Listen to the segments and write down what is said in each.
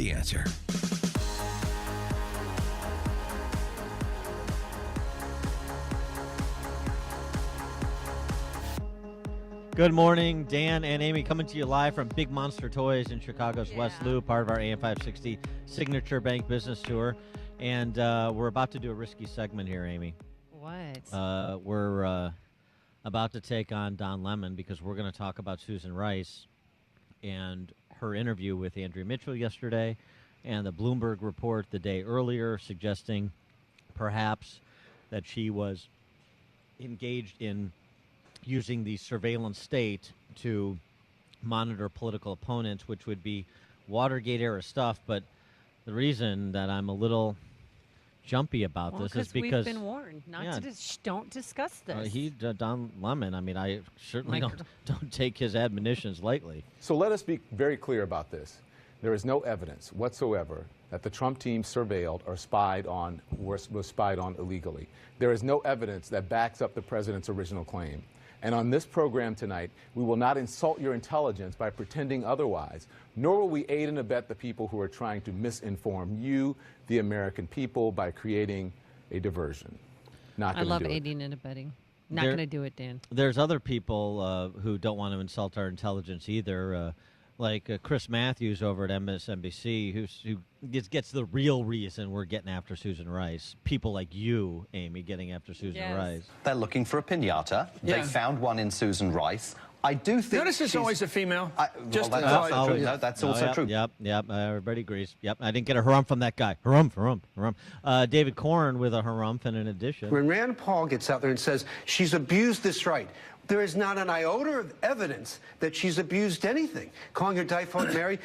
The Answer. Good morning, Dan and Amy, coming to you live from Big Monster Toys in Chicago's West Loop, part of our AM 560 Signature Bank Business Tour. And we're about to do a risky segment here, Amy. What? We're about to take on Don Lemon because we're going to talk about Susan Rice and her interview with Andrea Mitchell yesterday and the Bloomberg report the day earlier suggesting perhaps that she was engaged in using the surveillance state to monitor political opponents, which would be Watergate-era stuff. But the reason that I'm a little jumpy about this is because we've been warned not to don't discuss this. Don Lemon, I mean, I certainly don't take his admonitions lightly. So let us be very clear about this. There is no evidence whatsoever that the Trump team surveilled or was spied on illegally. There is no evidence that backs up the president's original claim. And on this program tonight, we will not insult your intelligence by pretending otherwise, nor will we aid and abet the people who are trying to misinform you, the American people, by creating a diversion. I love aiding and abetting. Not going to do it, Dan. There's other people who don't want to insult our intelligence either, like Chris Matthews over at MSNBC, who gets the real reason we're getting after Susan Rice. People like you, Amy, getting after Susan Rice. They're looking for a piñata. Yeah. They found one in Susan Rice. I do think. Notice it's always a female. That's also true. No, that's also true. Yep. Everybody agrees. Yep. I didn't get a harumph from that guy. Harumph. David Corn with a harumph and an addition. When Rand Paul gets out there and says she's abused this right, there is not an iota of evidence that she's abused anything. Calling her typhoid Mary,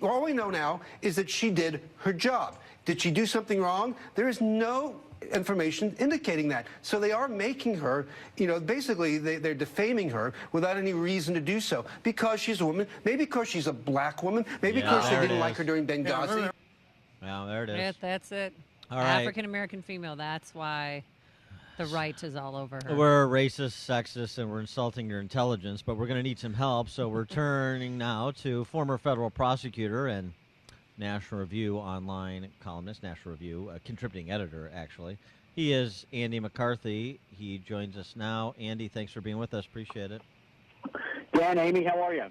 all we know now is that she did her job. Did she do something wrong? There is no information indicating that. So they are making her, basically they're defaming her without any reason to do so. Because she's a woman, maybe because she's a black woman, maybe because they didn't like her during Benghazi. Well, there it is. Yeah, that's it. All right. African-American female, that's why the right is all over her. We're racist, sexist, and we're insulting your intelligence, but we're going to need some help. So we're turning now to former federal prosecutor and National Review online columnist, National Review, contributing editor, actually. He is Andy McCarthy. He joins us now. Andy, thanks for being with us. Appreciate it. Dan, Amy, how are you?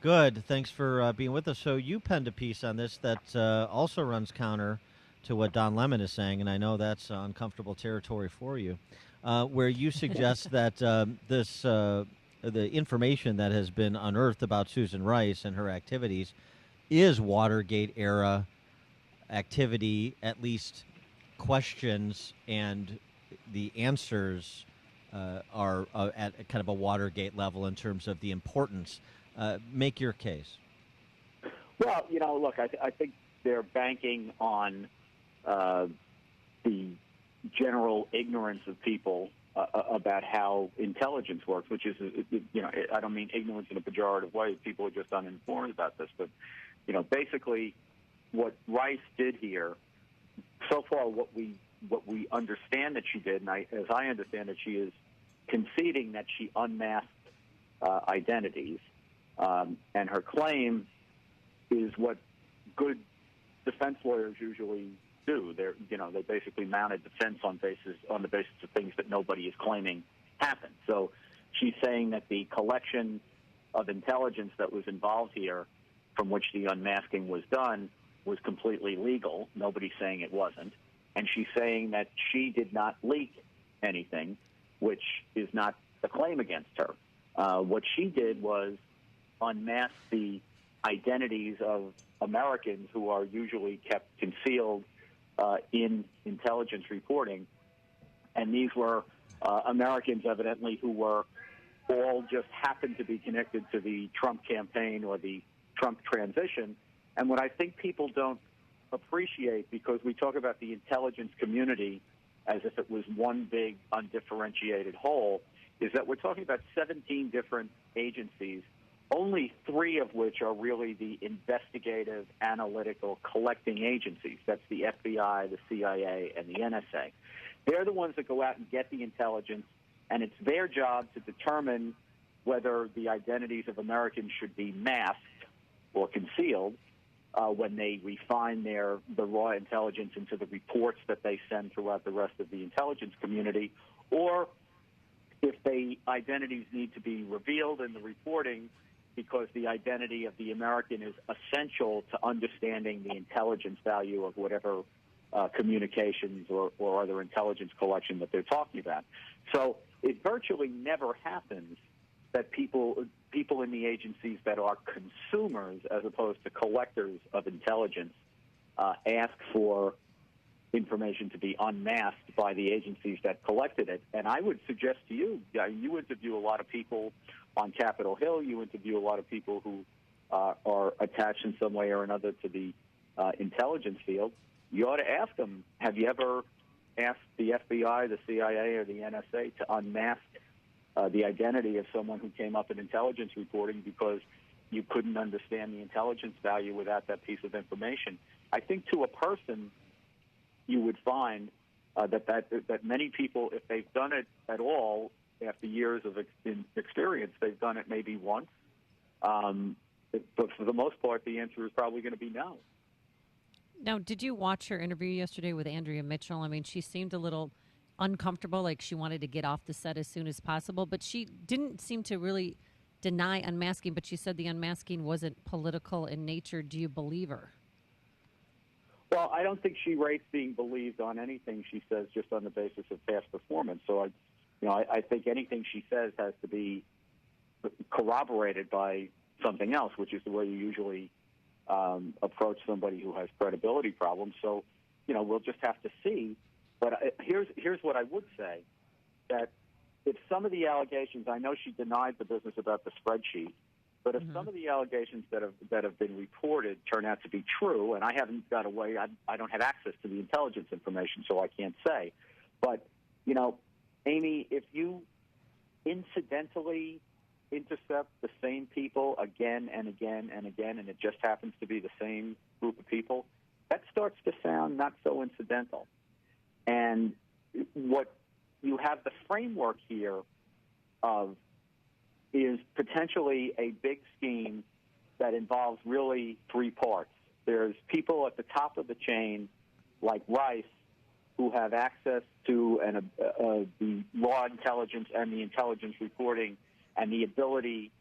Good. Thanks for being with us. So you penned a piece on this that also runs counter to what Don Lemon is saying, and I know that's uncomfortable territory for you, where you suggest that the information that has been unearthed about Susan Rice and her activities is Watergate-era activity, at least questions, and the answers are at kind of a Watergate level in terms of the importance. Make your case. Well, look, I think they're banking on the general ignorance of people about how intelligence works, which is, I don't mean ignorance in a pejorative way. People are just uninformed about this. But, basically what Rice did here, so far what we understand that she did, and as I understand it, she is conceding that she unmasked identities. And her claim is what good defense lawyers usually do. They basically mount a defense on the basis of things that nobody is claiming happened. So she's saying that the collection of intelligence that was involved here, from which the unmasking was done, was completely legal. Nobody's saying it wasn't. And she's saying that she did not leak anything, which is not the claim against her. What she did was unmask the identities of Americans who are usually kept concealed in intelligence reporting. And these were Americans, evidently, who were all just happened to be connected to the Trump campaign or the Trump transition. And what I think people don't appreciate, because we talk about the intelligence community as if it was one big undifferentiated whole, is that we're talking about 17 different agencies, only 3 of which are really the investigative, analytical, collecting agencies. That's the FBI, the CIA, and the NSA. They're the ones that go out and get the intelligence, and it's their job to determine whether the identities of Americans should be masked or concealed. when they refine the raw intelligence into the reports that they send throughout the rest of the intelligence community, or if the identities need to be revealed in the reporting because the identity of the American is essential to understanding the intelligence value of whatever communications or other intelligence collection that they're talking about. So it virtually never happens that people in the agencies that are consumers as opposed to collectors of intelligence ask for information to be unmasked by the agencies that collected it. And I would suggest to you, you interview a lot of people on Capitol Hill, you interview a lot of people who are attached in some way or another to the intelligence field. You ought to ask them, have you ever asked the FBI, the CIA, or the NSA to unmask the identity of someone who came up in intelligence reporting because you couldn't understand the intelligence value without that piece of information? I think to a person, you would find that many people, if they've done it at all after years of experience, they've done it maybe once. But for the most part, the answer is probably going to be no. Now, did you watch her interview yesterday with Andrea Mitchell? I mean, she seemed a little uncomfortable, like she wanted to get off the set as soon as possible, but she didn't seem to really deny unmasking, but she said the unmasking wasn't political in nature. Do you believe her? Well, I don't think she rates being believed on anything she says just on the basis of past performance. So, I think anything she says has to be corroborated by something else, which is the way you usually approach somebody who has credibility problems. So, we'll just have to see. But here's what I would say, that if some of the allegations, I know she denied the business about the spreadsheet, but if some of the allegations that have been reported turn out to be true, and I haven't got a way, I don't have access to the intelligence information, so I can't say. But, Amy, if you incidentally intercept the same people again and again and again, and it just happens to be the same group of people, that starts to sound not so incidental. And what you have the framework here of is potentially a big scheme that involves really three parts. There's people at the top of the chain, like Rice, who have access to the raw intelligence and the intelligence reporting and the ability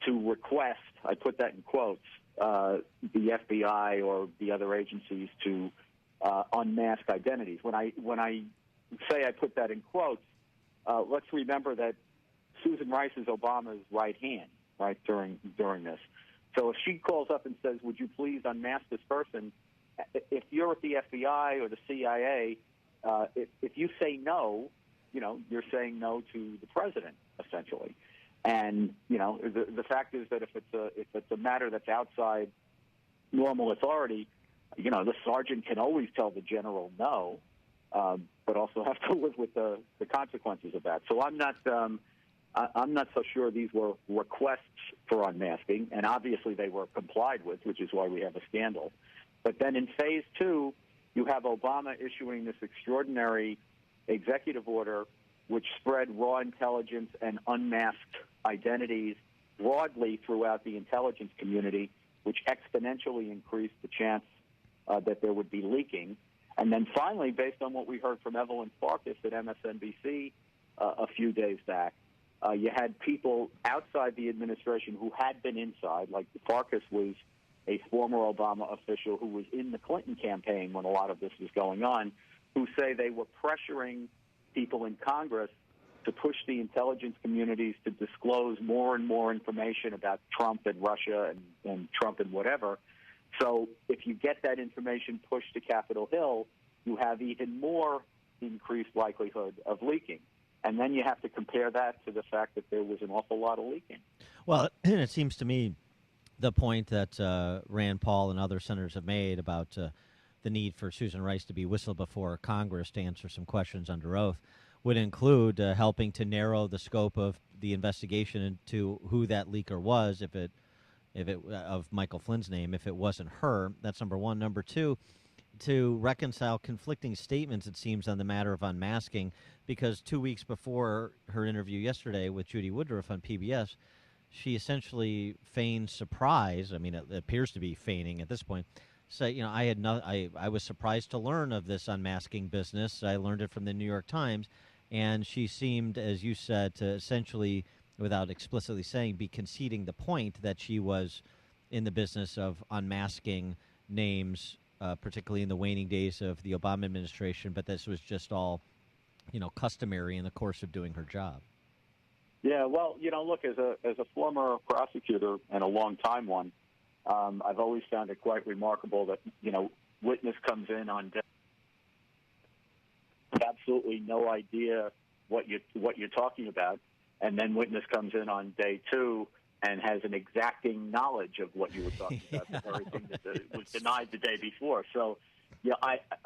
to request, I put that in quotes, the FBI or the other agencies to unmask identities. When I say I put that in quotes, let's remember that Susan Rice is Obama's right hand, right, during this. So if she calls up and says, would you please unmask this person, if you're at the FBI or the CIA, if you say no, you're saying no to the president, essentially. And, the fact is that if it's a matter that's outside normal authority, the sergeant can always tell the general no, but also have to live with the consequences of that. So I'm not so sure these were requests for unmasking, and obviously they were complied with, which is why we have a scandal. But then in phase two, you have Obama issuing this extraordinary executive order which spread raw intelligence and unmasked identities broadly throughout the intelligence community, which exponentially increased the chance that there would be leaking. And then finally, based on what we heard from Evelyn Farkas at MSNBC a few days back, you had people outside the administration who had been inside, like Farkas was a former Obama official who was in the Clinton campaign when a lot of this was going on, who say they were pressuring people in Congress to push the intelligence communities to disclose more and more information about Trump and Russia and Trump and whatever. So if you get that information pushed to Capitol Hill, you have even more increased likelihood of leaking. And then you have to compare that to the fact that there was an awful lot of leaking. Well, it seems to me the point that Rand Paul and other senators have made about the need for Susan Rice to be whistled before Congress to answer some questions under oath would include helping to narrow the scope of the investigation into who that leaker was, if it of Michael Flynn's name, if it wasn't her. That's number one. Number two, to reconcile conflicting statements, it seems, on the matter of unmasking, because 2 weeks before her interview yesterday with Judy Woodruff on PBS, she essentially feigned surprise. I mean, it appears to be feigning at this point, say, I had no, I was surprised to learn of this unmasking business. I learned it from the New York Times, and she seemed, as you said, to essentially, without explicitly saying, be conceding the point that she was in the business of unmasking names, particularly in the waning days of the Obama administration, but this was just all, customary in the course of doing her job. Yeah, well, look, as a former prosecutor and a long-time one, I've always found it quite remarkable that, witness comes in on day, absolutely no idea what you're talking about, and then witness comes in on day two and has an exacting knowledge of what you were talking about, the very thing that was denied the day before. So,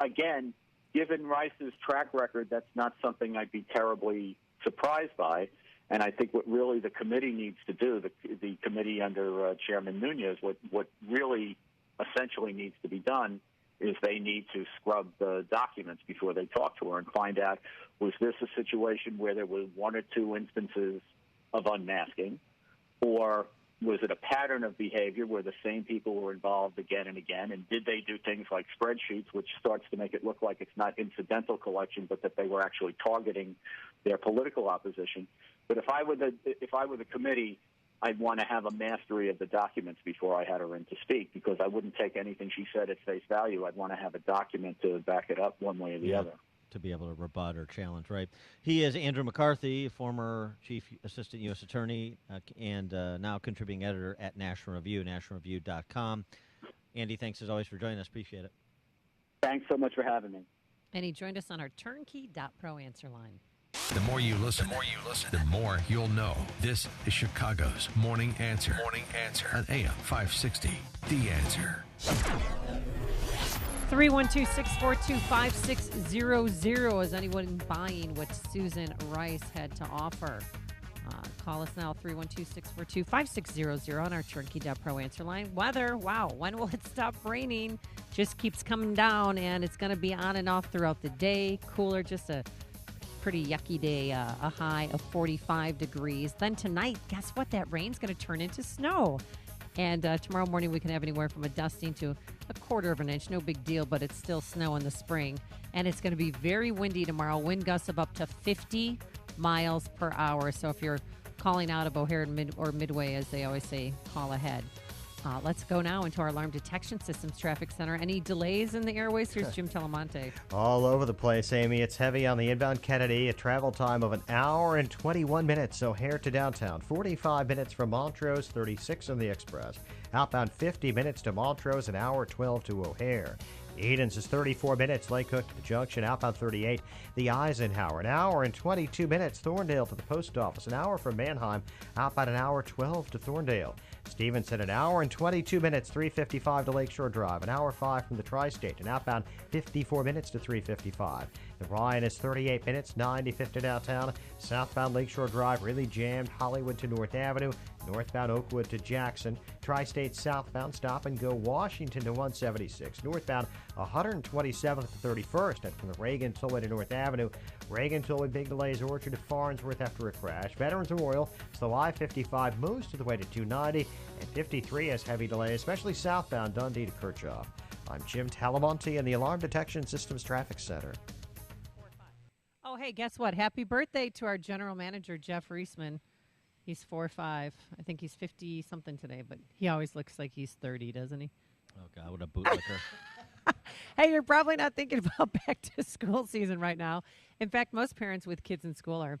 again, given Rice's track record, that's not something I'd be terribly surprised by. And I think what really the committee needs to do, the committee under Chairman Nunes, what really essentially needs to be done is they need to scrub the documents before they talk to her and find out, was this a situation where there were one or two instances of unmasking, or was it a pattern of behavior where the same people were involved again and again, and did they do things like spreadsheets, which starts to make it look like it's not incidental collection, but that they were actually targeting their political opposition. But if I were the committee, I'd want to have a mastery of the documents before I had her in to speak, because I wouldn't take anything she said at face value. I'd want to have a document to back it up one way or the other. To be able to rebut or challenge, right? He is Andrew McCarthy, former Chief Assistant U.S. Attorney and now contributing editor at National Review, nationalreview.com. Andy, thanks as always for joining us. Appreciate it. Thanks so much for having me. And he joined us on our turnkey.pro answer line. The more you listen, the more you'll know. This is Chicago's Morning Answer. Morning Answer on AM 560. The Answer. 312-642-5600. Is anyone buying what Susan Rice had to offer? Call us now, 312-642-5600 on our turnkey.pro answer line. Weather, wow, when will it stop raining? Just keeps coming down, and it's going to be on and off throughout the day. Cooler, just a pretty yucky day, a high of 45 degrees. Then tonight, guess what? That rain's going to turn into snow. And tomorrow morning, we can have anywhere from a dusting to a quarter of an inch. No big deal, but it's still snow in the spring. And it's going to be very windy tomorrow. Wind gusts of up to 50 miles per hour. So if you're calling out of O'Hare or Midway, as they always say, call ahead. Let's go now into our Alarm Detection Systems Traffic Center. Any delays in the airways? Here's Jim Telemonte. All over the place, Amy. It's heavy on the inbound Kennedy, a travel time of an hour and 21 minutes. O'Hare to downtown, 45 minutes from Montrose, 36 on the Express. Outbound 50 minutes to Montrose, an hour 12 to O'Hare. Edens is 34 minutes. Lake Hook to the Junction, outbound 38. The Eisenhower, an hour and 22 minutes. Thorndale to the post office, an hour from Mannheim, outbound an hour 12 to Thorndale. Stevenson, an hour and 22 minutes, 355 to Lakeshore Drive, an hour 5 from the Tri-State, and outbound 54 minutes to 355. The Ryan is 38 minutes, 95 to downtown. Southbound Lakeshore Drive, really jammed. Hollywood to North Avenue, northbound Oakwood to Jackson. Tri-State southbound, stop and go Washington to 176. Northbound 127th to 31st, and from the Reagan Tollway to North Avenue. Reagan Tollway, big delays, Orchard to Farnsworth after a crash. Veterans Memorial, slow I-55 most of the way to 290, and 53 has heavy delays, especially southbound Dundee to Kirchhoff. I'm Jim Talamonte in the Alarm Detection Systems Traffic Center. Oh, hey, guess what? Happy birthday to our general manager, Jeff Reisman. He's 4'5". I think he's 50-something today, but he always looks like he's 30, doesn't he? Oh, God, what a bootlicker. Hey, you're probably not thinking about back-to-school season right now. In fact, most parents with kids in school are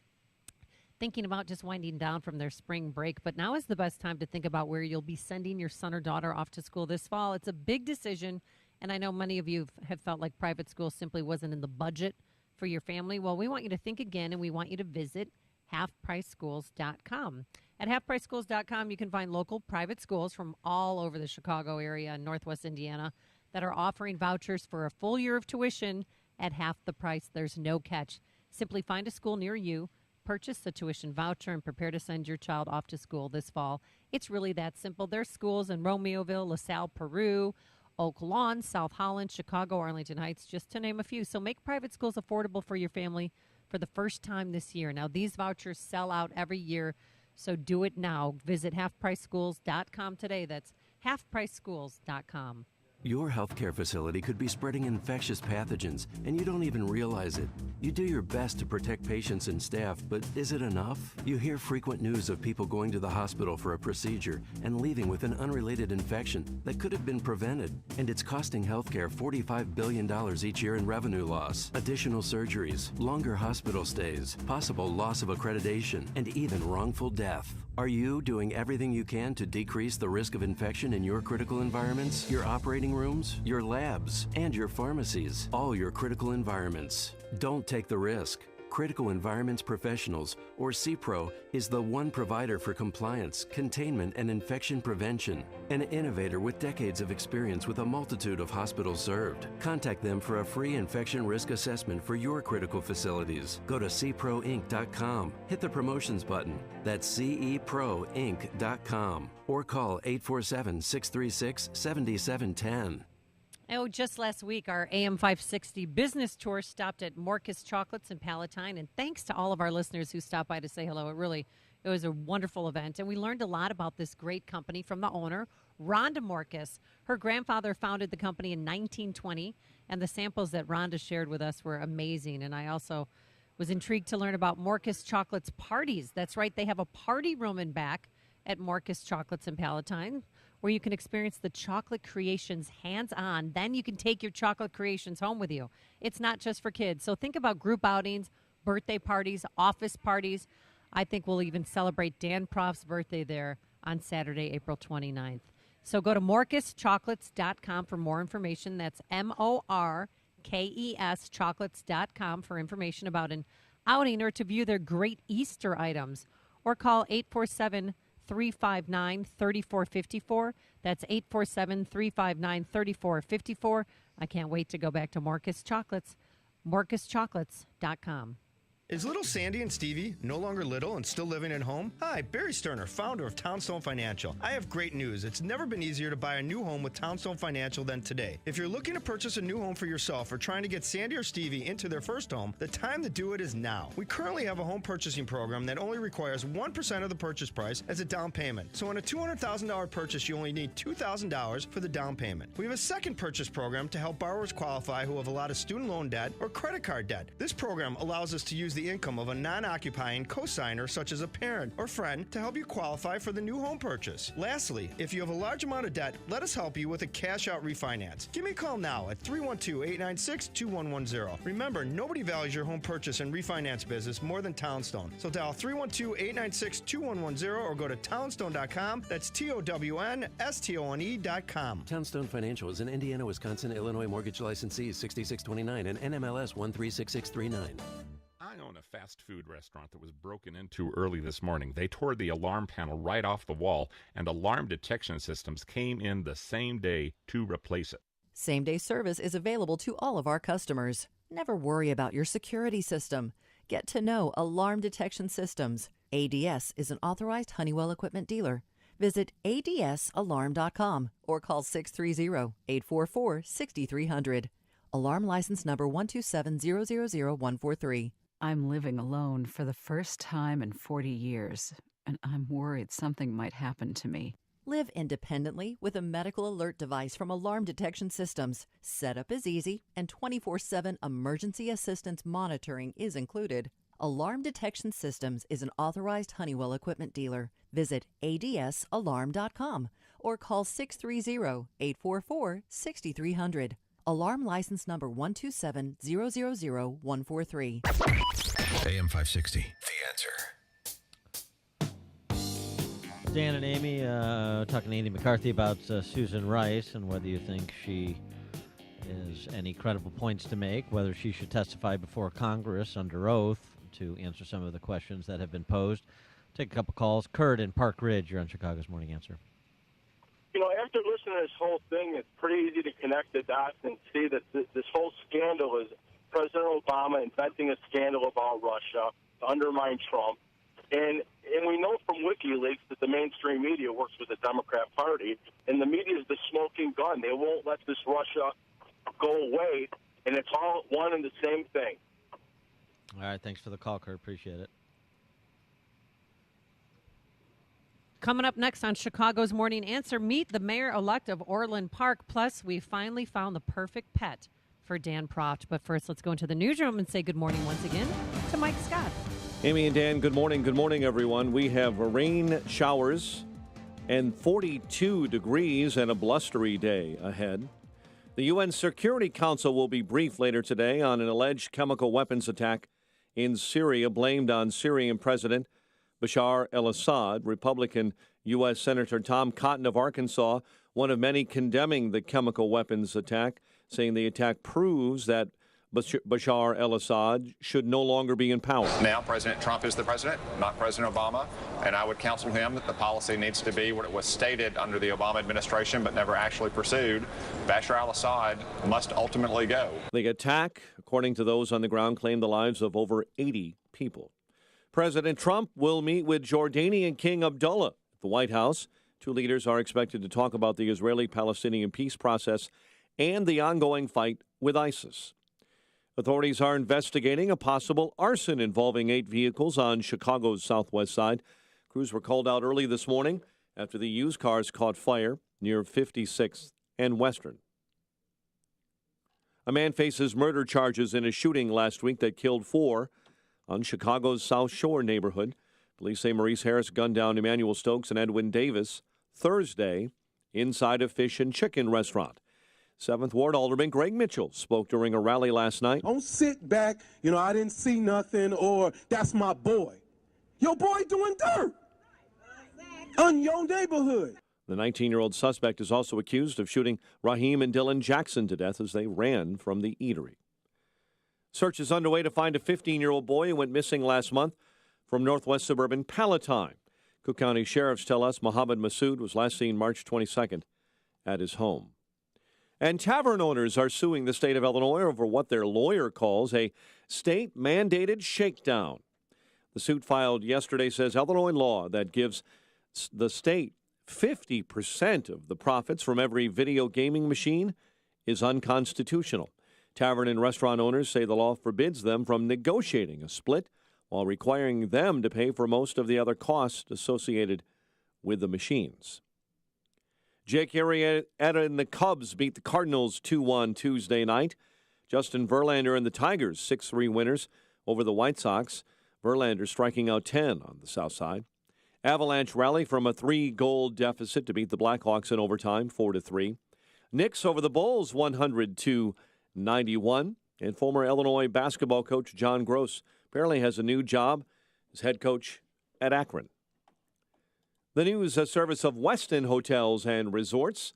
thinking about just winding down from their spring break, but now is the best time to think about where you'll be sending your son or daughter off to school this fall. It's a big decision, and I know many of you have felt like private school simply wasn't in the budget for your family. Well, we want you to think again, and we want you to visit halfpriceschools.com. At halfpriceschools.com, you can find local private schools from all over the Chicago area and Northwest Indiana that are offering vouchers for a full year of tuition at half the price. There's no catch. Simply find a school near you, purchase the tuition voucher, and prepare to send your child off to school this fall. It's really that simple. There's schools in Romeoville, LaSalle, Peru, Oak Lawn, South Holland, Chicago, Arlington Heights, just to name a few. So make private schools affordable for your family for the first time this year. Now, these vouchers sell out every year, so do it now. Visit halfpriceschools.com today. That's halfpriceschools.com. Your healthcare facility could be spreading infectious pathogens, and you don't even realize it. You do your best to protect patients and staff, but is it enough? You hear frequent news of people going to the hospital for a procedure and leaving with an unrelated infection that could have been prevented, and it's costing healthcare $45 billion each year in revenue loss, additional surgeries, longer hospital stays, possible loss of accreditation, and even wrongful death. Are you doing everything you can to decrease the risk of infection in your critical environments, your operating rooms, your labs, and your pharmacies, all your critical environments? Don't take the risk. Critical Environments Professionals, or CPRO, is the one provider for compliance, containment, and infection prevention. An innovator with decades of experience with a multitude of hospitals served. Contact them for a free infection risk assessment for your critical facilities. Go to cproinc.com. Hit the promotions button. That's ceproinc.com. Or call 847-636-7710. Oh, just last week, our AM 560 business tour stopped at Morcus Chocolates in Palatine, and thanks to all of our listeners who stopped by to say hello. It was a wonderful event, and we learned a lot about this great company from the owner, Rhonda Morcus. Her grandfather founded the company in 1920, and the samples that Rhonda shared with us were amazing, and I also was intrigued to learn about Morcus Chocolates parties. That's right, they have a party room in back at Morcus Chocolates in Palatine, where you can experience the chocolate creations hands-on. Then you can take your chocolate creations home with you. It's not just for kids. So think about group outings, birthday parties, office parties. I think we'll even celebrate Dan Proft's birthday there on Saturday, April 29th. So go to morcuschocolates.com for more information. That's MORKES chocolates.com for information about an outing or to view their great Easter items. Or call 847-359-3454. That's 847-359-3454. I can't wait to go back to Morcus Chocolates. MorcusChocolates.com. Is little Sandy and Stevie no longer little and still living at home? Hi, Barry Sterner, founder of Townstone Financial. I have great news. It's never been easier to buy a new home with Townstone Financial than today. If you're looking to purchase a new home for yourself or trying to get Sandy or Stevie into their first home, the time to do it is now. We currently have a home purchasing program that only requires 1% of the purchase price as a down payment. So on a $200,000 purchase, you only need $2,000 for the down payment. We have a second purchase program to help borrowers qualify who have a lot of student loan debt or credit card debt. This program allows us to use the income of a non-occupying cosigner such as a parent or friend to help you qualify for the new home purchase. Lastly, if you have a large amount of debt, let us help you with a cash-out refinance. Give me a call now at 312-896-2110. Remember, nobody values your home purchase and refinance business more than Townstone. So dial 312-896-2110 or go to townstone.com. That's TOWNSTONE.com. Townstone Financial is an Indiana, Wisconsin, Illinois mortgage licensee 6629 and NMLS 136639. I own a fast food restaurant that was broken into early this morning. They tore the alarm panel right off the wall, and alarm detection systems came in the same day to replace it. Same-day service is available to all of our customers. Never worry about your security system. Get to know Alarm Detection Systems. ADS is an authorized Honeywell equipment dealer. Visit adsalarm.com or call 630-844-6300. Alarm license number 127000143. I'm living alone for the first time in 40 years, and I'm worried something might happen to me. Live independently with a medical alert device from Alarm Detection Systems. Setup is easy, and 24/7 emergency assistance monitoring is included. Alarm Detection Systems is an authorized Honeywell equipment dealer. Visit adsalarm.com or call 630-844-6300. Alarm license number 127000143. AM 560, The Answer. Dan and Amy talking to Andy McCarthy about Susan Rice and whether you think she has any credible points to make, whether she should testify before Congress under oath to answer some of the questions that have been posed. Take a couple calls. Kurt in Park Ridge, you're on Chicago's Morning Answer. You know, after listening to this whole thing, it's pretty easy to connect the dots and see that this whole scandal is President Obama inventing a scandal about Russia to undermine Trump. And we know from WikiLeaks that the mainstream media works with the Democrat Party, and the media is the smoking gun. They won't let this Russia go away, and it's all one and the same thing. All right, thanks for the call, Kurt. Appreciate it. Coming up next on Chicago's Morning Answer, meet the mayor-elect of Orland Park. Plus, we finally found the perfect pet for Dan Proft. But first, let's go into the newsroom and say good morning once again to Mike Scott. Amy and Dan, good morning. Good morning, everyone. We have rain showers and 42 degrees and a blustery day ahead. The UN Security Council will be briefed later today on an alleged chemical weapons attack in Syria blamed on Syrian President Bashar al-Assad. Republican U.S. Senator Tom Cotton of Arkansas, one of many condemning the chemical weapons attack, saying the attack proves that Bashar al-Assad should no longer be in power. Now President Trump is the president, not President Obama, and I would counsel him that the policy needs to be what it was stated under the Obama administration but never actually pursued. Bashar al-Assad must ultimately go. The attack, according to those on the ground, claimed the lives of over 80 people. President Trump will meet with Jordanian King Abdullah at the White House. Two leaders are expected to talk about the Israeli-Palestinian peace process and the ongoing fight with ISIS. Authorities are investigating a possible arson involving 8 vehicles on Chicago's southwest side. Crews were called out early this morning after the used cars caught fire near 56th and Western. A man faces murder charges in a shooting last week that killed 4 on Chicago's South Shore neighborhood. Police say Maurice Harris gunned down Emmanuel Stokes and Edwin Davis Thursday inside a fish and chicken restaurant. 7th Ward Alderman Greg Mitchell spoke during a rally last night. Don't sit back, I didn't see nothing, or that's my boy. Your boy doing dirt on your neighborhood. The 19-year-old suspect is also accused of shooting Raheem and Dylan Jackson to death as they ran from the eatery. Search is underway to find a 15-year-old boy who went missing last month from northwest suburban Palatine. Cook County sheriffs tell us Mohammed Masood was last seen March 22nd at his home. And tavern owners are suing the state of Illinois over what their lawyer calls a state-mandated shakedown. The suit filed yesterday says Illinois law that gives the state 50% of the profits from every video gaming machine is unconstitutional. Tavern and restaurant owners say the law forbids them from negotiating a split while requiring them to pay for most of the other costs associated with the machines. Jake Arrieta and the Cubs beat the Cardinals 2-1 Tuesday night. Justin Verlander and the Tigers 6-3 winners over the White Sox. Verlander striking out 10 on the south side. Avalanche rally from a 3-goal deficit to beat the Blackhawks in overtime 4-3. Knicks over the Bulls 100-91. And former Illinois basketball coach John Gross apparently has a new job as head coach at Akron. The news, a service of Westin Hotels and Resorts.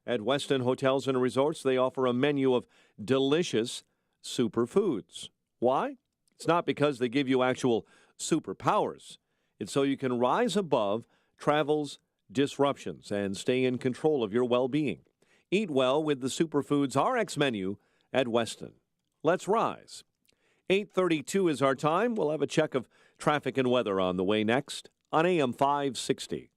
At Westin Hotels and Resorts, they offer a menu of delicious superfoods. Why? It's not because they give you actual superpowers. It's so you can rise above travel's disruptions and stay in control of your well-being. Eat well with the Superfoods RX menu at Westin. Let's rise. 8:32 is our time. We'll have a check of traffic and weather on the way next on AM 560.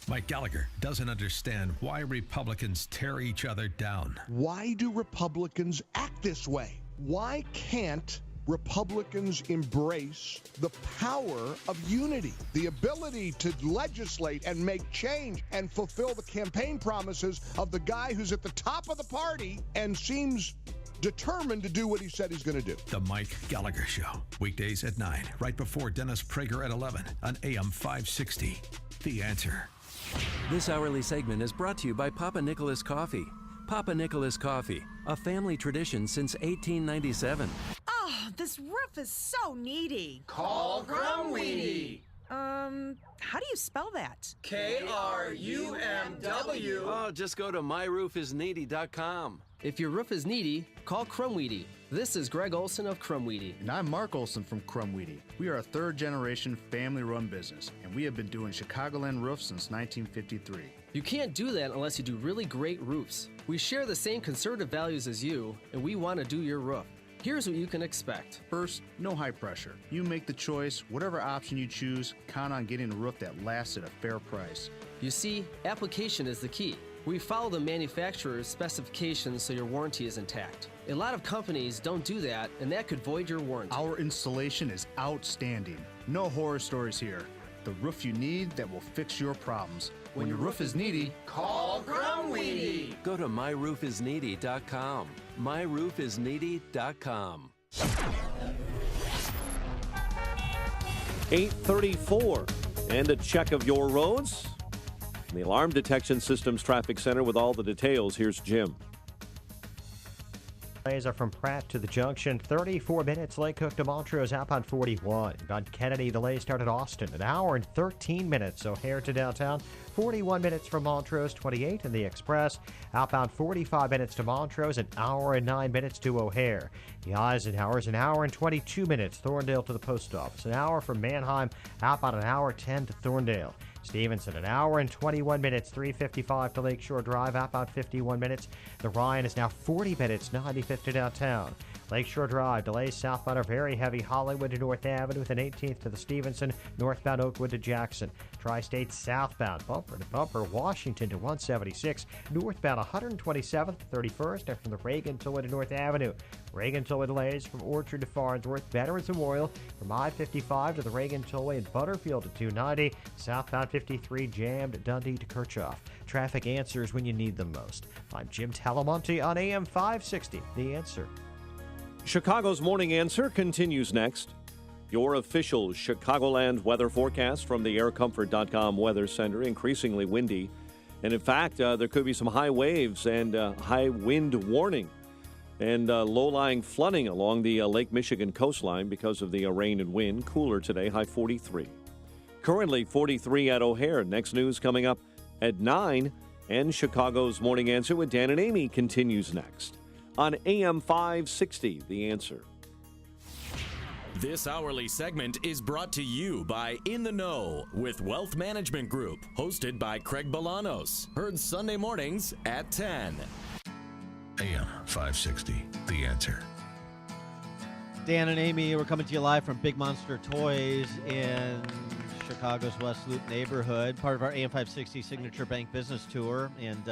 Mike Gallagher doesn't understand why Republicans tear each other down. Why do Republicans act this way? Why can't Republicans embrace the power of unity, the ability to legislate and make change and fulfill the campaign promises of the guy who's at the top of the party and seems determined to do what he said he's going to do? The Mike Gallagher Show, weekdays at 9, right before Dennis Prager at 11 on AM 560. The Answer. This hourly segment is brought to you by Papa Nicholas Coffee. Papa Nicholas Coffee, a family tradition since 1897. Oh, this roof is so needy. Call Crumweedy. How do you spell that? K-R-U-M-W. Oh, just go to myroofisneedy.com. If your roof is needy, call Crumweedy. This is Greg Olson of Crumweedy. And I'm Mark Olson from Crumweedy. We are a third-generation family-run business, and we have been doing Chicagoland roofs since 1953. You can't do that unless you do really great roofs. We share the same conservative values as you, and we want to do your roof. Here's what you can expect. First, no high pressure. You make the choice. Whatever option you choose, count on getting a roof that lasts at a fair price. You see, application is the key. We follow the manufacturer's specifications so your warranty is intact. A lot of companies don't do that, and that could void your warranty. Our installation is outstanding. No horror stories here. the roof you need that will fix your problems. When your roof is needy, Call Grumweedy. Go to myroofisneedy.com. myroofisneedy.com. 8:34, and a check of your roads. The Alarm Detection Systems Traffic Center with all the details. Here's Jim. Delays are from Pratt to the junction, 34 minutes. Lake Cook to Montrose, outbound 41. On Kennedy, delays start at Austin, an hour and 13 minutes. O'Hare to downtown, 41 minutes from Montrose, 28 in the Express. Outbound 45 minutes to Montrose, an hour and 9 minutes to O'Hare. The Eisenhower's an hour and 22 minutes. Thorndale to the post office, an hour from Manheim. Outbound an hour 10 to Thorndale. Stevenson, an hour and 21 minutes, 3:55 to Lakeshore Drive, outbound 51 minutes. The Ryan is now 40 minutes, 95th to downtown. Lakeshore Drive, delays southbound are very heavy. Hollywood to North Avenue with an 18th to the Stevenson, northbound Oakwood to Jackson. Tri-State southbound, bumper to bumper, Washington to 176, northbound 127th to 31st, and from the Reagan Tollway to North Avenue. Reagan Tollway delays from Orchard to Farnsworth, Veterans Memorial from I-55 to the Reagan Tollway in Butterfield to 290, southbound 53 jammed Dundee to Kirchhoff. Traffic answers when you need them most. I'm Jim Talamonte on AM 560, The Answer. Chicago's Morning Answer continues next. Your official Chicagoland weather forecast from the aircomfort.com Weather Center. Increasingly windy. And in fact, there could be some high waves and high wind warning and low-lying flooding along the Lake Michigan coastline because of the rain and wind. Cooler today, high 43. Currently 43 at O'Hare. Next news coming up at 9. And Chicago's Morning Answer with Dan and Amy continues next on AM 560, The Answer. This hourly segment is brought to you by In the Know with Wealth Management Group, hosted by Craig Bolanos. Heard Sunday mornings at 10. AM 560, The Answer. Dan and Amy, we're coming to you live from Big Monster Toys in Chicago's West Loop neighborhood, part of our AM 560 Signature Bank Business Tour. And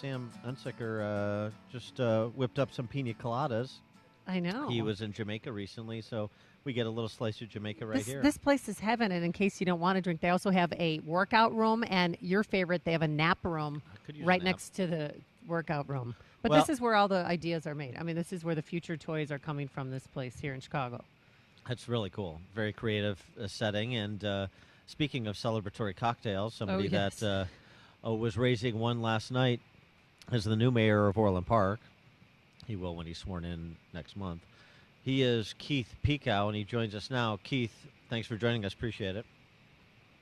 Sam Unsicker just whipped up some pina coladas. I know. He was in Jamaica recently, so we get a little slice of Jamaica right here. This place is heaven, and in case you don't want to drink, they also have a workout room, and your favorite, they have a nap room right next to the workout room. But this is where all the ideas are made. I mean, this is where the future toys are coming from, this place here in Chicago. That's really cool. Very creative setting. And speaking of celebratory cocktails, somebody that was raising one last night as the new mayor of Orland Park. He will when he's sworn in next month. He is Keith Pekow, and he joins us now. Keith, thanks for joining us. Appreciate it.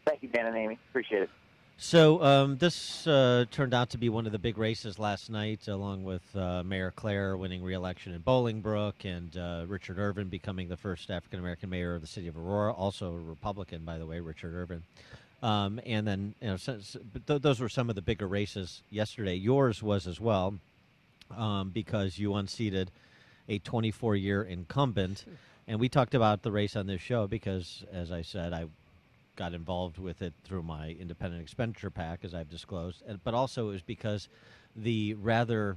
Thank you, Dan and Amy. Appreciate it. So this turned out to be one of the big races last night, along with Mayor Claire winning re-election in Bolingbrook and Richard Irvin becoming the first African-American mayor of the city of Aurora, also a Republican, by the way, Richard Irvin. And then, those were some of the bigger races yesterday. Yours was as well, because you unseated a 24-year incumbent. And we talked about the race on this show because, as I said, I got involved with it through my independent expenditure PAC, as I've disclosed. But also it was because the rather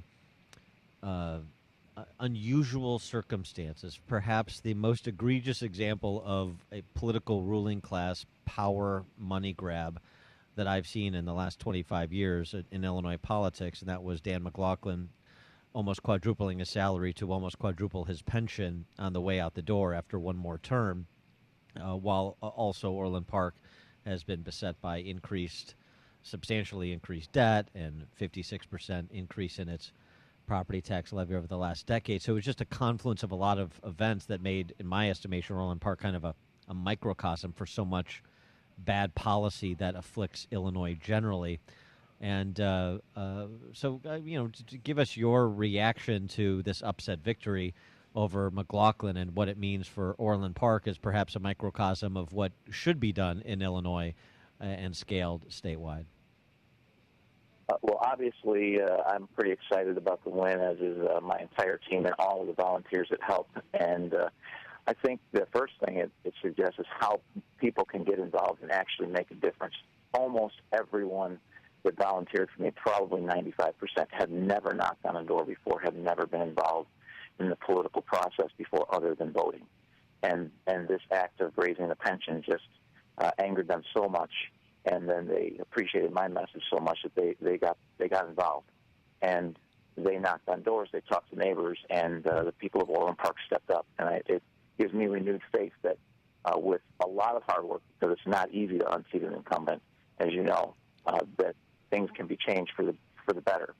unusual circumstances, perhaps the most egregious example of a political ruling class power money grab that I've seen in the last 25 years in Illinois politics, and that was Dan McLaughlin almost quadrupling his salary to almost quadruple his pension on the way out the door after one more term, while also Orland Park has been beset by substantially increased debt and 56% increase in its property tax levy over the last decade. So it was just a confluence of a lot of events that made, in my estimation, Orland Park kind of a microcosm for so much bad policy that afflicts Illinois generally. And to give us your reaction to this upset victory over McLaughlin and what it means for Orland Park as perhaps a microcosm of what should be done in Illinois and scaled statewide. Well, obviously, I'm pretty excited about the win, as is my entire team and all of the volunteers that helped. And I think the first thing it suggests is how people can get involved and actually make a difference. Almost everyone that volunteered for me, probably 95%, had never knocked on a door before, had never been involved in the political process before other than voting. And this act of raising the pension just angered them so much, and then they appreciated my message so much that they got involved, and they knocked on doors, they talked to neighbors, and the people of Orland Park stepped up, and it gives me renewed faith that with a lot of hard work, because it's not easy to unseat an incumbent, as you know, that things can be changed for the better,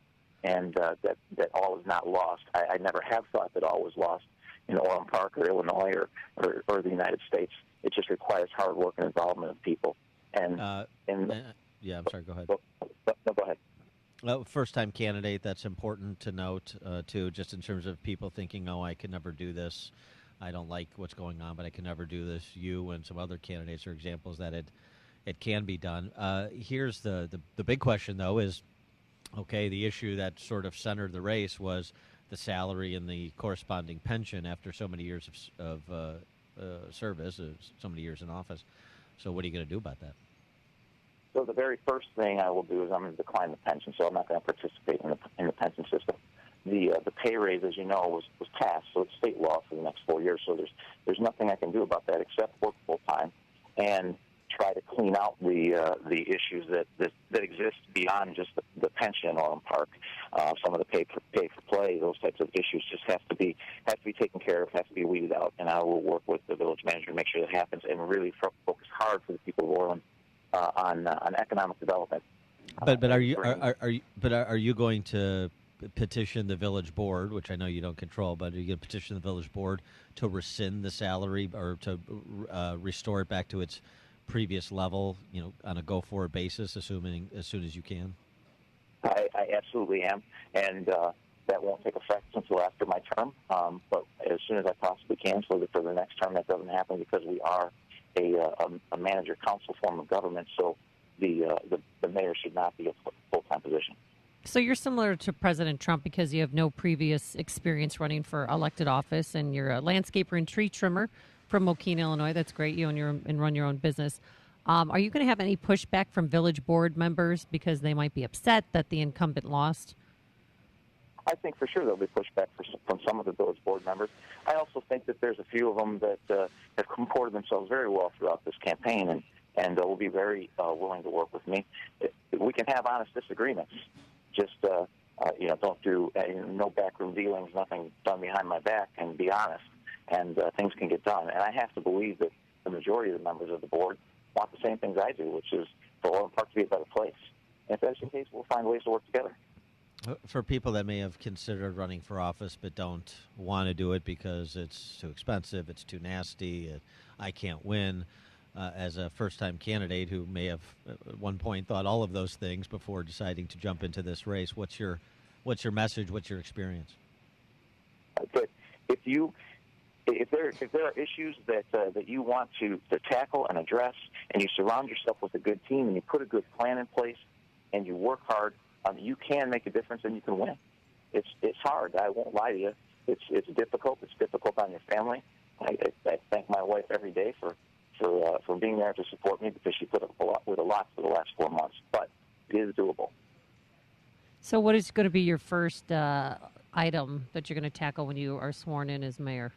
and that all is not lost. I never have thought that all was lost in Orland Park or Illinois or the United States. It just requires hard work and involvement of people. And yeah, I'm sorry. Go ahead. No, go ahead. First-time candidate. That's important to note too, just in terms of people thinking, "Oh, I can never do this. I don't like what's going on, but I can never do this." You and some other candidates are examples that it can be done. Here's the big question, though, is okay. The issue that sort of centered the race was the salary and the corresponding pension after so many years of service, so many years in office. So what are you going to do about that? So the very first thing I will do is I'm going to decline the pension, so I'm not going to participate in the pension system. The pay raise, as you know, was passed, so it's state law for the next 4 years. So there's nothing I can do about that except work full time and try to clean out the issues that exist beyond just the pension in Orland Park. Some of the pay for play, those types of issues just have to be taken care of, have to be weeded out, and I will work with the village manager to make sure that happens and really focus hard for the people of Orland on economic development. But are you going to petition the village board, which I know you don't control, but are you going to petition the village board to rescind the salary or to restore it back to its previous level, on a go-forward basis, assuming as soon as you can? I absolutely am, and that won't take effect until after my term, but as soon as I possibly can, so that for the next term that doesn't happen, because we are a manager-council form of government, so the mayor should not be a full-time position. So you're similar to President Trump because you have no previous experience running for elected office, and you're a landscaper and tree trimmer from Mokene, Illinois. That's great. You own and run your own business. Are you going to have any pushback from village board members because they might be upset that the incumbent lost? I think for sure there'll be pushback from some of the village board members. I also think that there's a few of them that have comported themselves very well throughout this campaign and will be very willing to work with me. We can have honest disagreements. Just, don't do no backroom dealings, nothing done behind my back, and be honest. And things can get done. And I have to believe that the majority of the members of the board want the same things I do, which is for Orland Park to be a better place. And if that's the case, we'll find ways to work together. For people that may have considered running for office but don't want to do it because it's too expensive, it's too nasty, I can't win, as a first-time candidate who may have at one point thought all of those things before deciding to jump into this race, what's your message, what's your experience? But if there are issues that you want to tackle and address, and you surround yourself with a good team, and you put a good plan in place, and you work hard, you can make a difference, and you can win. It's hard. I won't lie to you. It's difficult. It's difficult on your family. I thank my wife every day for being there to support me, because she put up with a lot for the last 4 months. But it is doable. So what is going to be your first item that you're going to tackle when you are sworn in as mayor?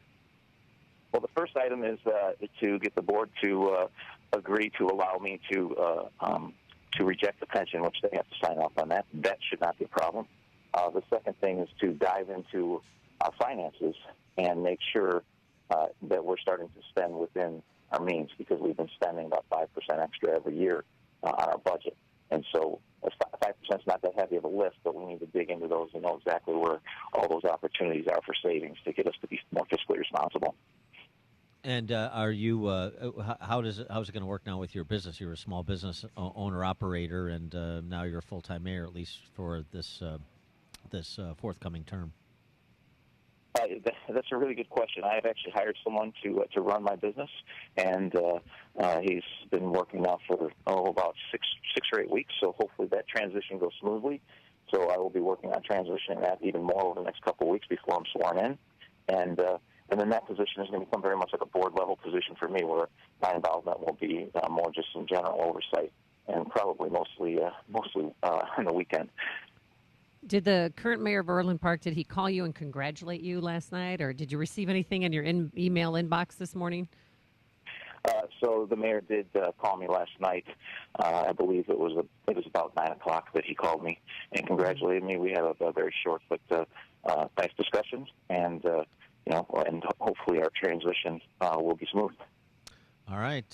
Well, the first item is to get the board to agree to allow me to reject the pension, which they have to sign off on that. That should not be a problem. The second thing is to dive into our finances and make sure that we're starting to spend within our means, because we've been spending about 5% extra every year on our budget. And so 5% is not that heavy of a lift, but we need to dig into those and know exactly where all those opportunities are for savings to get us to be more fiscally responsible. And are you? How's it going to work now with your business? You're a small business owner operator, and now you're a full-time mayor, at least for this forthcoming term. That's a really good question. I have actually hired someone to run my business, and he's been working now for about six or 8 weeks. So hopefully that transition goes smoothly. So I will be working on transitioning that even more over the next couple of weeks before I'm sworn in, and then that position is going to become very much like a board-level position for me, where my involvement will be more just some general oversight, and probably mostly on the weekend. Did the current mayor of Orland Park, did he call you and congratulate you last night, or did you receive anything in your email inbox this morning? So the mayor did call me last night. I believe it was about 9 o'clock that he called me and congratulated me. We had a very short but nice discussion, and and hopefully our transition will be smooth. All right,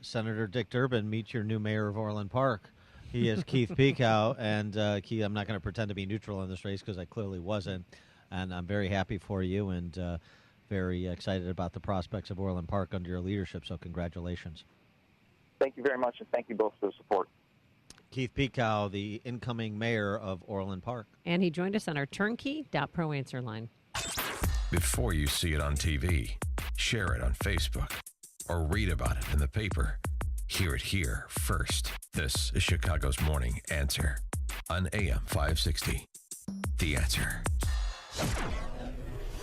Senator Dick Durbin, meet your new mayor of Orland Park. He is Keith Pekow, and Keith, I'm not going to pretend to be neutral in this race because I clearly wasn't, and I'm very happy for you and very excited about the prospects of Orland Park under your leadership, so congratulations. Thank you very much, and thank you both for the support. Keith Pekow, the incoming mayor of Orland Park. And he joined us on our turnkey.pro answer line. Before you see it on TV, share it on Facebook, or read about it in the paper. Hear it here first. This is Chicago's Morning Answer on AM 560. The Answer.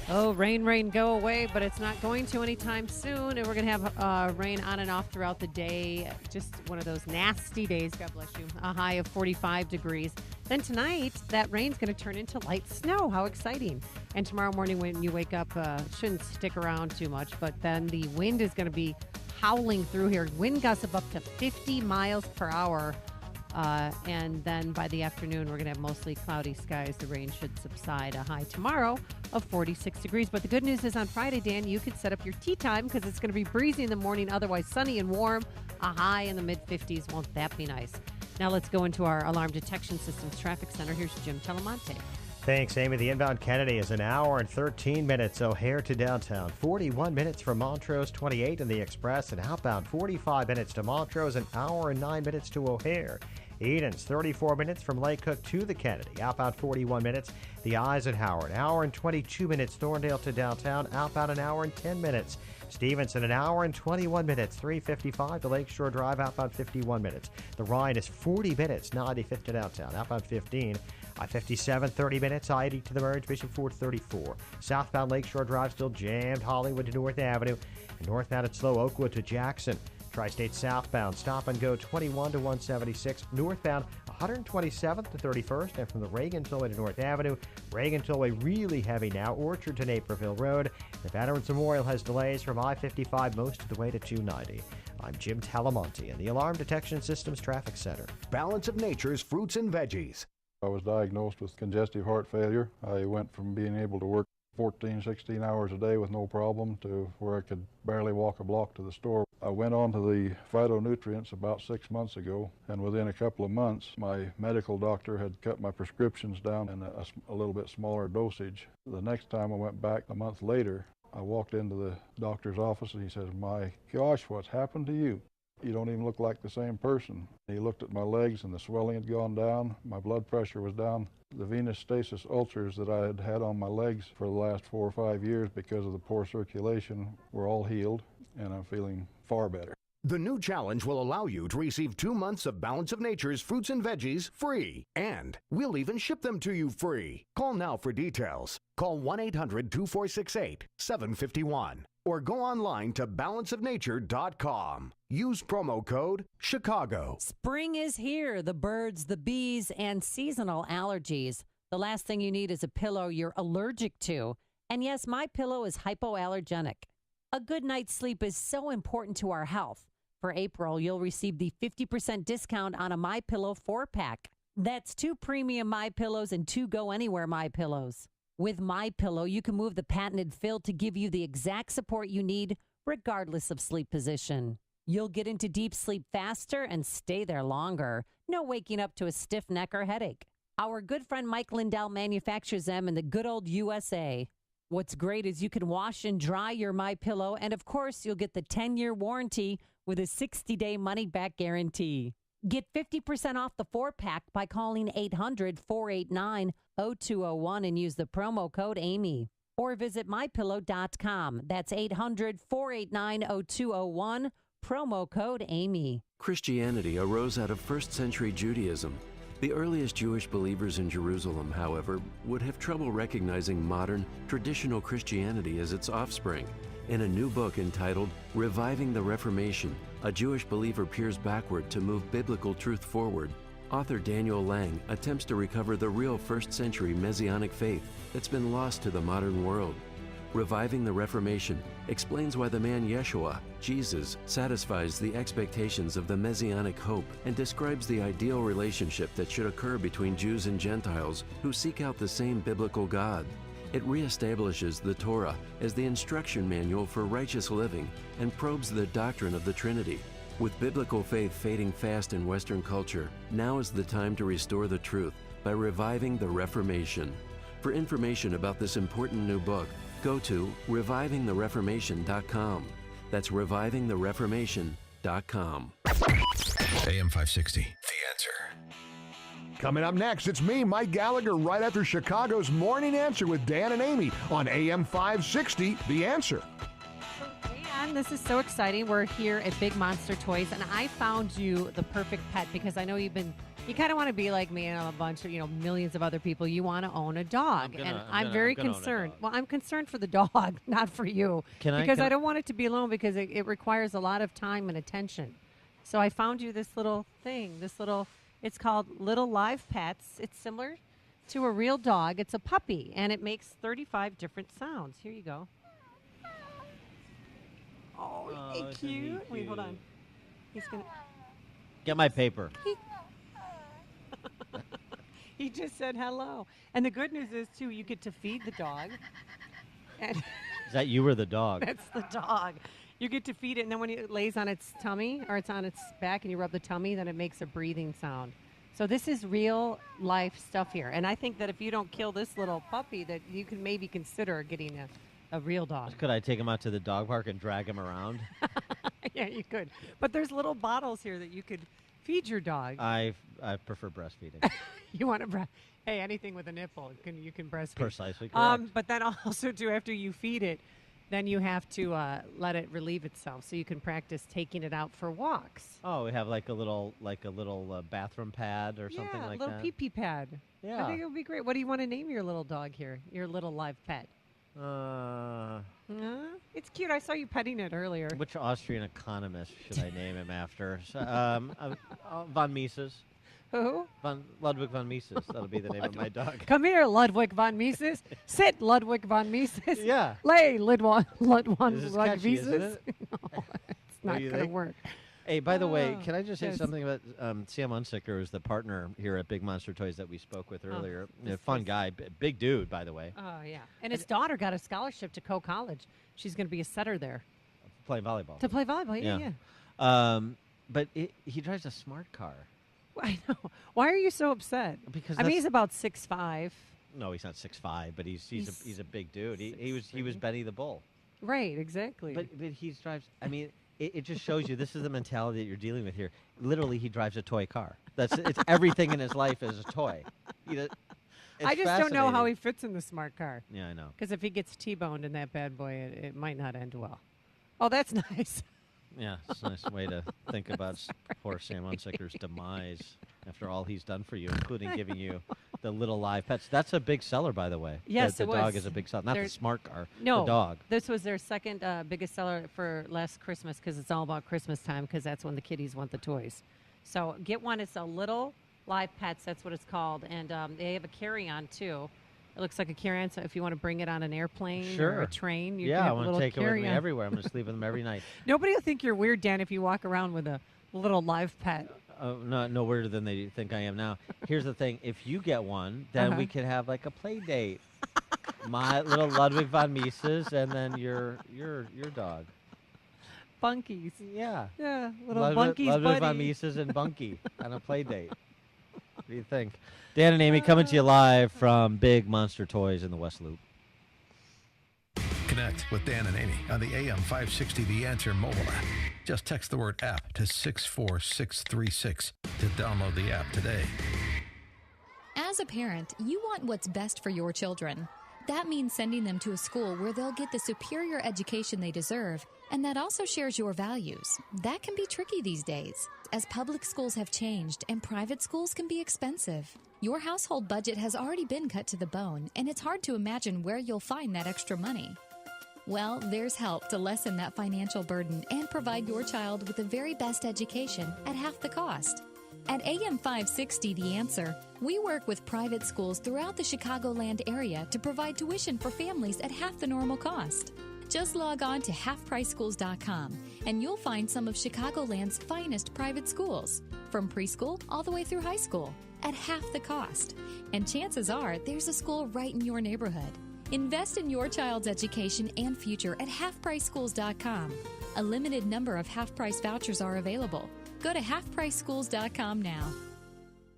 Oh, rain, go away, but it's not going to anytime soon. And we're going to have rain on and off throughout the day. Just one of those nasty days, God bless you. A high of 45 degrees. Then tonight, that rain's going to turn into light snow. How exciting. And tomorrow morning when you wake up, shouldn't stick around too much, but then the wind is going to be howling through here. Wind gusts of up to 50 miles per hour. And then by the afternoon, we're going to have mostly cloudy skies. The rain should subside. A high tomorrow of 46 degrees. But the good news is on Friday, Dan, you could set up your tea time because it's going to be breezy in the morning, otherwise sunny and warm. A high in the mid-50s. Won't that be nice? Now let's go into our Alarm Detection Systems Traffic Center. Here's Jim Telemonte. Thanks, Amy. The inbound Kennedy is an hour and 13 minutes. O'Hare to downtown. 41 minutes from Montrose, 28 in the Express, and outbound 45 minutes to Montrose, an hour and 9 minutes to O'Hare. Edens, 34 minutes from Lake Cook to the Kennedy. Outbound 41 minutes. The Eisenhower, an hour and 22 minutes. Thorndale to downtown. Outbound an hour and 10 minutes. Stevenson, an hour and 21 minutes. 355 to Lakeshore Drive. Outbound 51 minutes. The Rhine is 40 minutes. 95th to downtown. Outbound 15. I-57, 30 minutes. I-80 to the merge. Bishop Ford, 34. Southbound Lakeshore Drive still jammed. Hollywood to North Avenue. And northbound at Slow Oakwood to Jackson. Tri-State southbound, stop and go 21 to 176. Northbound, 127th to 31st. And from the Reagan Tollway to North Avenue, Reagan Tollway really heavy now. Orchard to Naperville Road. The Veterans Memorial has delays from I-55 most of the way to 290. I'm Jim Talamonte in the Alarm Detection Systems Traffic Center. Balance of Nature's fruits and veggies. I was diagnosed with congestive heart failure. I went from being able to work 14, 16 hours a day with no problem to where I could barely walk a block to the store. I went on to the phytonutrients about 6 months ago, and within a couple of months, my medical doctor had cut my prescriptions down in a little bit smaller dosage. The next time I went back a month later, I walked into the doctor's office and he says, "My gosh, what's happened to you? You don't even look like the same person." He looked at my legs and the swelling had gone down. My blood pressure was down. The venous stasis ulcers that I had had on my legs for the last 4 or 5 years because of the poor circulation were all healed, and I'm feeling far better. The new challenge will allow you to receive 2 months of Balance of Nature's fruits and veggies free. And we'll even ship them to you free. Call now for details. Call 1-800-246-8751 or go online to balanceofnature.com. Use promo code Chicago. Spring is here. The birds, the bees, and seasonal allergies. The last thing you need is a pillow you're allergic to. And yes, MyPillow is hypoallergenic. A good night's sleep is so important to our health. For April, you'll receive the 50% discount on a MyPillow 4-pack. That's 2 premium MyPillows and 2 Go Anywhere MyPillows. With MyPillow, you can move the patented fill to give you the exact support you need, regardless of sleep position. You'll get into deep sleep faster and stay there longer. No waking up to a stiff neck or headache. Our good friend Mike Lindell manufactures them in the good old USA. What's great is you can wash and dry your MyPillow, and of course, you'll get the 10-year warranty with a 60-day money-back guarantee. Get 50% off the 4-pack by calling 800-489-0201 and use the promo code Amy. Or visit MyPillow.com. That's 800-489-0201, promo code Amy. Christianity arose out of first-century Judaism. The earliest Jewish believers in Jerusalem, however, would have trouble recognizing modern, traditional Christianity as its offspring. In a new book entitled Reviving the Reformation, a Jewish believer peers backward to move biblical truth forward. Author Daniel Lang attempts to recover the real first-century Messianic faith that's been lost to the modern world. Reviving the Reformation explains why the man Yeshua, Jesus, satisfies the expectations of the messianic hope and describes the ideal relationship that should occur between Jews and Gentiles who seek out the same biblical God. It reestablishes the Torah as the instruction manual for righteous living and probes the doctrine of the Trinity. With biblical faith fading fast in Western culture, now is the time to restore the truth by reviving the Reformation. For information about this important new book, go to revivingthereformation.com. That's revivingthereformation.com. AM 560, The Answer. Coming up next, it's me, Mike Gallagher, right after Chicago's Morning Answer with Dan and Amy on AM 560, The Answer. Dan, this is so exciting. We're here at Big Monster Toys, and I found you the perfect pet because I know you kind of want to be like me and a bunch of, millions of other people. You want to own a dog. I'm very concerned. Well, I'm concerned for the dog, not for you. Because I don't want it to be alone because it requires a lot of time and attention. So I found you this little thing, it's called Little Live Pets. It's similar to a real dog. It's a puppy, and it makes 35 different sounds. Here you go. Oh, isn't he cute? Wait, hold on. He's going to... Get my paper. He just said hello. And the good news is, too, you get to feed the dog. And Is that you or the dog? That's the dog. You get to feed it, and then when it lays on its tummy or it's on its back and you rub the tummy, then it makes a breathing sound. So this is real life stuff here. And I think that if you don't kill this little puppy, that you can maybe consider getting a real dog. Could I take him out to the dog park and drag him around? Yeah, you could. But there's little bottles here that you could feed your dog. I prefer breastfeeding. You want to hey, anything with a nipple, you can breastfeed. Precisely correct. But then also, too, after you feed it, then you have to let it relieve itself, so you can practice taking it out for walks. Oh, we have like a little bathroom pad or something like that. Yeah, a little pee-pee pad. Yeah. I think it would be great. What do you want to name your little dog here? Your little live pet? It's cute. I saw you petting it earlier. Which Austrian economist should I name him after? Von Mises. Who? Ludwig von Mises. That'll be the name of my dog. Come here, Ludwig von Mises. Sit, Ludwig von Mises. Yeah. Lay, Ludwig This is von catchy, Mises. isn't it? No, it's not going to work. Hey, by the way, can I just say yes. something about Sam Unsicker, who's the partner here at Big Monster Toys that we spoke with earlier. this Fun guy, big dude, by the way. Oh, yeah. And his daughter got a scholarship to Coe College. She's going to be a setter there. Playing volleyball. To play volleyball, yeah. But he drives a smart car. I know. Why are you so upset? Because I mean, he's about 6'5". No, he's not 6'5", but he's a big dude. He was Benny the Bull. Right, exactly. But he drives. I mean, it just shows you this is the mentality that you're dealing with here. Literally, he drives a toy car. It's everything in his life is a toy. I just don't know how he fits in the smart car. Yeah, I know. Because if he gets T-boned in that bad boy, it might not end well. Oh, that's nice. Yeah, it's a nice way to think about poor Sam Unsicker's demise after all he's done for you, including giving you the little live pets. That's a big seller, by the way. Yes, the it dog was. is a big seller, not the smart car. No, the dog. This was their second biggest seller for last Christmas because it's all about Christmas time because that's when the kiddies want the toys. So get one. It's a little live pets. That's what it's called, and they have a carry-on too. It looks like a carry-on, so if you want to bring it on an airplane or a train, you can have I want to take it with me everywhere. I'm going to sleep with them every night. Nobody will think you're weird, Dan, if you walk around with a little live pet. No weirder than they think I am now. Here's the thing. If you get one, then we could have like a play date. My little Ludwig von Mises and then your dog. Bunkies. Yeah. Yeah, little Bunkies Ludwig buddy. von Mises and Bunky on a play date. What do you think? Dan and Amy coming to you live from Big Monster Toys in the West Loop. Connect with Dan and Amy on the AM 560 The Answer mobile app. Just text the word app to 64636 to download the app today. As a parent, you want what's best for your children. That means sending them to a school where they'll get the superior education they deserve, and that also shares your values. That can be tricky these days, as public schools have changed and private schools can be expensive. Your household budget has already been cut to the bone, and it's hard to imagine where you'll find that extra money. Well, there's help to lessen that financial burden and provide your child with the very best education at half the cost. At AM 560 The Answer, we work with private schools throughout the Chicagoland area to provide tuition for families at half the normal cost. Just log on to halfpriceschools.com and you'll find some of Chicagoland's finest private schools, from preschool all the way through high school, at half the cost. And chances are there's a school right in your neighborhood. Invest in your child's education and future at halfpriceschools.com. A limited number of half-price vouchers are available. Go to halfpriceschools.com now.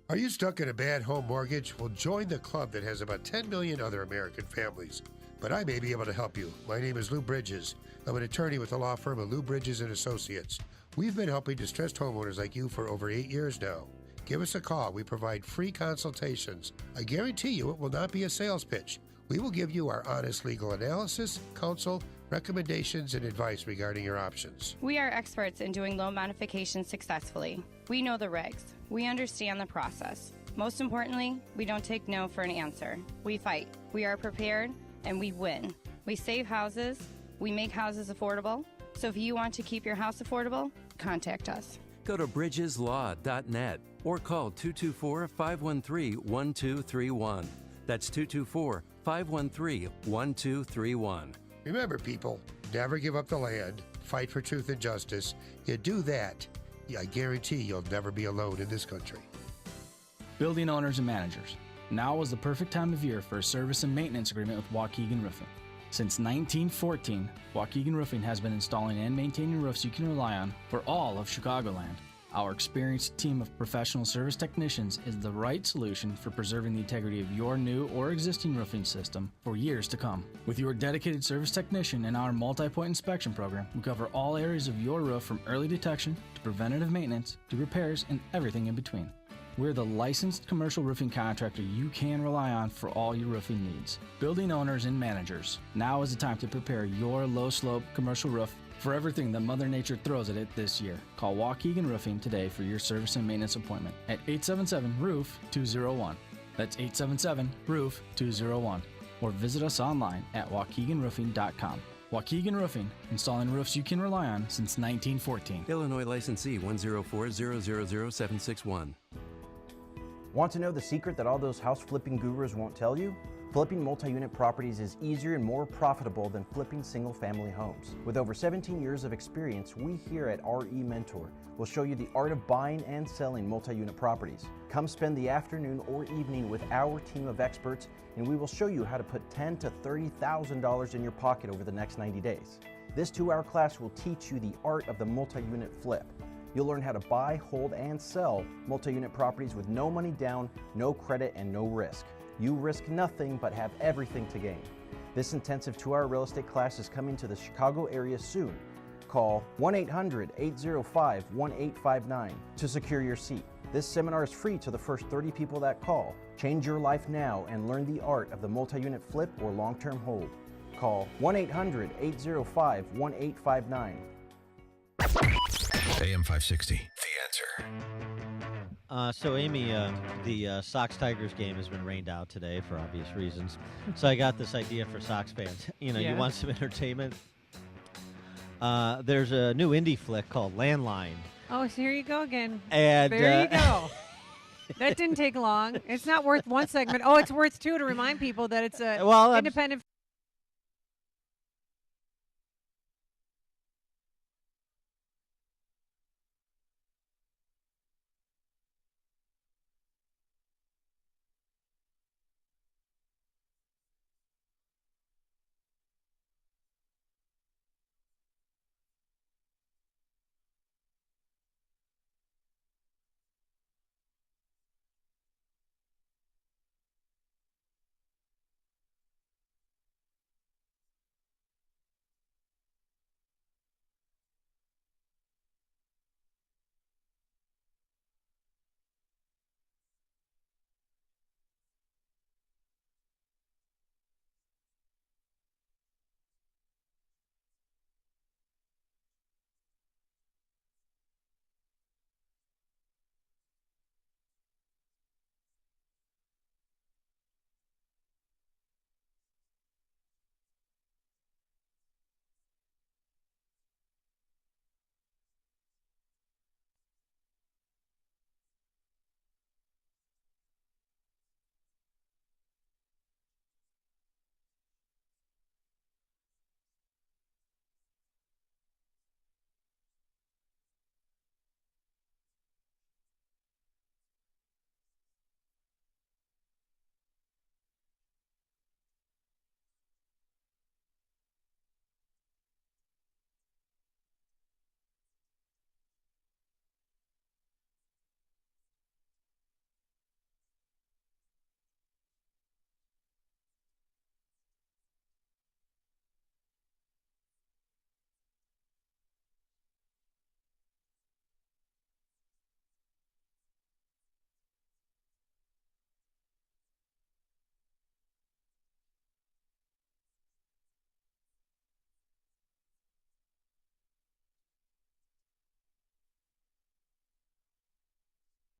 Are you stuck in a bad home mortgage? Well, join the club that has about 10 million other American families. But I may be able to help you. My name is Lou Bridges. I'm an attorney with the law firm of Lou Bridges & Associates. We've been helping distressed homeowners like you for over 8 years now. Give us a call. We provide free consultations. I guarantee you it will not be a sales pitch. We will give you our honest legal analysis, counsel, recommendations, and advice regarding your options. We are experts in doing loan modifications successfully. We know the regs. We understand the process. Most importantly, we don't take no for an answer. We fight. We are prepared, and we win. We save houses. We make houses affordable. So if you want to keep your house affordable, contact us. Go to bridgeslaw.net or call 224-513-1231. That's 224-513-1231. Remember, people, never give up the land. Fight for truth and justice. You do that, I guarantee you'll never be alone in this country. Building owners and managers. Now is the perfect time of year for a service and maintenance agreement with Waukegan Roofing. Since 1914, Waukegan Roofing has been installing and maintaining roofs you can rely on for all of Chicagoland. Our experienced team of professional service technicians is the right solution for preserving the integrity of your new or existing roofing system for years to come. With your dedicated service technician and our multi-point inspection program, we cover all areas of your roof from early detection to preventative maintenance to repairs and everything in between. We're the licensed commercial roofing contractor you can rely on for all your roofing needs. Building owners and managers, now is the time to prepare your low-slope commercial roof for everything that Mother Nature throws at it this year. Call Waukegan Roofing today for your service and maintenance appointment at 877-ROOF-201. That's 877-ROOF-201. Or visit us online at waukeganroofing.com. Waukegan Roofing, installing roofs you can rely on since 1914. Illinois licensee 104000761. Want to know the secret that all those house flipping gurus won't tell you? Flipping multi-unit properties is easier and more profitable than flipping single-family homes. With over 17 years of experience, we here at RE Mentor will show you the art of buying and selling multi-unit properties. Come spend the afternoon or evening with our team of experts, and we will show you how to put $10,000 to $30,000 in your pocket over the next 90 days. This 2-hour class will teach you the art of the multi-unit flip. You'll learn how to buy, hold, and sell multi-unit properties with no money down, no credit, and no risk. You risk nothing but have everything to gain. This intensive 2-hour real estate class is coming to the Chicago area soon. Call 1-800-805-1859 to secure your seat. This seminar is free to the first 30 people that call. Change your life now and learn the art of the multi-unit flip or long-term hold. Call 1-800-805-1859. AM 560, The Answer. So, Amy, the Sox-Tigers game has been rained out today for obvious reasons. So I got this idea for Sox fans. You want some entertainment? There's a new indie flick called Landline. Oh, so here you go again. And there you go. That didn't take long. It's not worth one segment. Oh, it's worth two to remind people that it's a independent